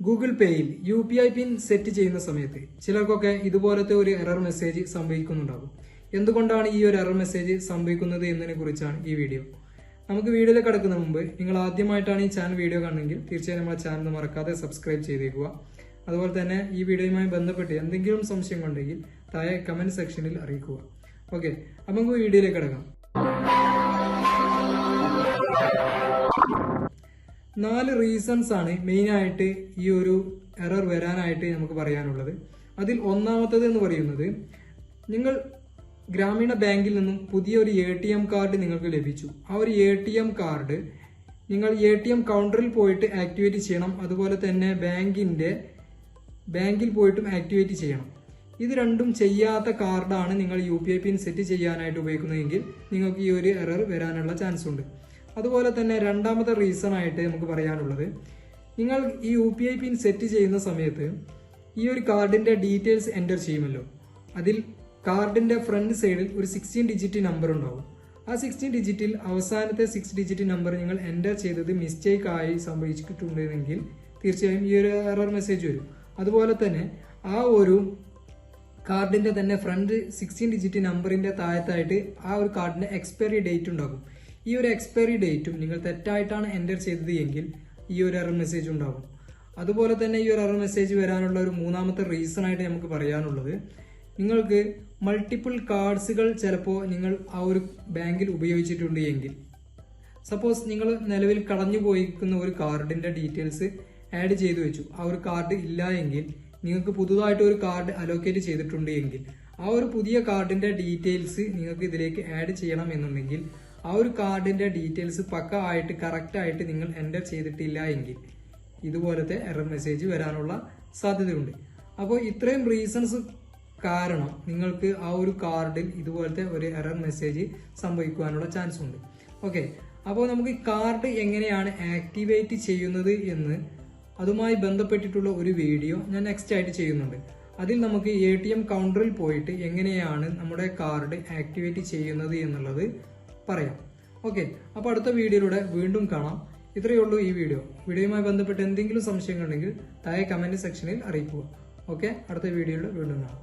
Google പേയിൽ UPI പിൻ set ചെയ്യുന്ന സമയത്ത് ചിലർക്കൊക്കെ ഇതുപോലത്തെ ഒരു എറർ മെസ്സേജ് സംഭവിക്കുന്നുണ്ടാകും. എന്തുകൊണ്ടാണ് ഈ ഒരു എറർ മെസ്സേജ് സംഭവിക്കുന്നത് എന്നതിനെ കുറിച്ചാണ് ഈ വീഡിയോ. നമുക്ക് വീഡിയോയിലേക്ക് കടക്കുന്ന മുമ്പ് നിങ്ങൾ ആദ്യമായിട്ടാണ് ഈ ചാനൽ വീഡിയോ കാണുന്നതെങ്കിൽ തീർച്ചയായും നമ്മുടെ ചാനൽ മറക്കാതെ സബ്സ്ക്രൈബ് ചെയ്തേക്കുക. അതുപോലെ തന്നെ ഈ വീഡിയോയുമായി ബന്ധപ്പെട്ട് എന്തെങ്കിലും സംശയം ഉണ്ടെങ്കിൽ താഴെ കമന്റ് സെക്ഷനിൽ അറിയിക്കുക. ഓക്കെ, അപ്പൊ നമുക്ക് വീഡിയോയിലേക്ക് കടക്കാം. 4 റീസൺസ് ആണ് മെയിൻ ആയിട്ട് ഈ ഒരു എറർ വരാനായിട്ട് നമുക്ക് പറയാനുള്ളത്. അതിൽ ഒന്നാമത്തത് എന്ന് പറയുന്നത്, നിങ്ങൾ ഗ്രാമീണ ബാങ്കിൽ നിന്നും പുതിയൊരു ATM കാർഡ് നിങ്ങൾക്ക് ലഭിച്ചു. ആ ഒരു ATM കാർഡ് നിങ്ങൾ ATM കൗണ്ടറിൽ പോയിട്ട് ആക്ടിവേറ്റ് ചെയ്യണം. അതുപോലെ തന്നെ ബാങ്കിൽ പോയിട്ടും ആക്ടിവേറ്റ് ചെയ്യണം. ഇത് രണ്ടും ചെയ്യാത്ത കാർഡാണ് നിങ്ങൾ UPI പിൻ സെറ്റ് ചെയ്യാനായിട്ട് ഉപയോഗിക്കുന്നതെങ്കിൽ നിങ്ങൾക്ക് ഈ ഒരു എറർ വരാനുള്ള ചാൻസ് ഉണ്ട്. അതുപോലെ തന്നെ രണ്ടാമത്തെ റീസൺ ആയിട്ട് നമുക്ക് പറയാനുള്ളത്, നിങ്ങൾ ഈ UPI പിൻ സെറ്റ് ചെയ്യുന്ന സമയത്ത് ഈ ഒരു കാർഡിന്റെ ഡീറ്റെയിൽസ് എൻ്റർ ചെയ്യുമല്ലോ. അതിൽ കാർഡിന്റെ ഫ്രണ്ട് സൈഡിൽ ഒരു 16 ഡിജിറ്റ് നമ്പർ ഉണ്ടാവും. ആ 16 ഡിജിറ്റിൽ അവസാനത്തെ 6 ഡിജിറ്റ് നമ്പർ നിങ്ങൾ എൻ്റർ ചെയ്തത് മിസ്റ്റേക്ക് ആയി സംഭവിച്ചിട്ടുണ്ടെങ്കിൽ തീർച്ചയായും ഈ ഒരു എറർ മെസ്സേജ് വരും. അതുപോലെ തന്നെ ആ ഒരു കാർഡിന്റെ തന്നെ ഫ്രണ്ട് 16 ഡിജിറ്റ് നമ്പറിന്റെ താഴത്തായിട്ട് ആ ഒരു കാർഡിന്റെ എക്സ്പയറി ഡേറ്റ് ഉണ്ടാകും. ഈ ഒരു എക്സ്പയറി ഡേറ്റും നിങ്ങൾ തെറ്റായിട്ടാണ് എൻ്റർ ചെയ്തത് എങ്കിൽ ഈ ഒരു എറർ മെസ്സേജ് ഉണ്ടാകും. അതുപോലെ തന്നെ ഈ ഒരു എറർ മെസ്സേജ് വരാനുള്ള ഒരു മൂന്നാമത്തെ റീസൺ ആയിട്ട് നമുക്ക് പറയാനുള്ളത്, നിങ്ങൾക്ക് മൾട്ടിപ്പിൾ കാർഡ്സുകൾ ചിലപ്പോൾ നിങ്ങൾ ആ ഒരു ബാങ്കിൽ ഉപയോഗിച്ചിട്ടുണ്ട് എങ്കിൽ, സപ്പോസ് നിങ്ങൾ നിലവിൽ കടഞ്ഞു പോയിരിക്കുന്ന ഒരു കാർഡിന്റെ ഡീറ്റെയിൽസ് ആഡ് ചെയ്തു വെച്ചു, ആ ഒരു കാർഡ് ഇല്ല എങ്കിൽ നിങ്ങൾക്ക് പുതുതായിട്ട് ഒരു കാർഡ് അലോക്കേറ്റ് ചെയ്തിട്ടുണ്ട് എങ്കിൽ ആ ഒരു പുതിയ കാർഡിന്റെ ഡീറ്റെയിൽസ് നിങ്ങൾക്ക് ഇതിലേക്ക് ആഡ് ചെയ്യണം എന്നുണ്ടെങ്കിൽ ആ ഒരു കാർഡിന്റെ ഡീറ്റെയിൽസ് പക്ക ആയിട്ട് കറക്റ്റ് ആയിട്ട് നിങ്ങൾ എൻ്റർ ചെയ്തിട്ടില്ല എങ്കിൽ ഇതുപോലത്തെ എറർ മെസ്സേജ് വരാനുള്ള സാധ്യതയുണ്ട്. അപ്പോൾ ഇത്രയും റീസൺസ് കാരണം നിങ്ങൾക്ക് ആ ഒരു കാർഡിൽ ഇതുപോലത്തെ ഒരു എറർ മെസ്സേജ് സംഭവിക്കുവാനുള്ള ചാൻസ് ഉണ്ട്. ഓക്കെ, അപ്പോൾ നമുക്ക് ഈ കാർഡ് എങ്ങനെയാണ് ആക്ടിവേറ്റ് ചെയ്യുന്നത് എന്ന് അതുമായി ബന്ധപ്പെട്ടിട്ടുള്ള ഒരു വീഡിയോ ഞാൻ നെക്സ്റ്റ് ആയിട്ട് ചെയ്യുന്നുണ്ട്. അതിൽ നമുക്ക് ATM കൗണ്ടറിൽ പോയിട്ട് എങ്ങനെയാണ് നമ്മുടെ കാർഡ് ആക്ടിവേറ്റ് ചെയ്യുന്നത് എന്നുള്ളത് പറയാം. ഓക്കെ, അപ്പോൾ അടുത്ത വീഡിയോയിലൂടെ വീണ്ടും കാണാം. ഇത്രയേ ഉള്ളൂ ഈ വീഡിയോയുമായി ബന്ധപ്പെട്ട് എന്തെങ്കിലും സംശയങ്ങളുണ്ടെങ്കിൽ താഴെ കമന്റ് സെക്ഷനിൽ അറിയിക്കുക. ഓക്കെ, അടുത്ത വീഡിയോയിൽ വീണ്ടും കാണാം.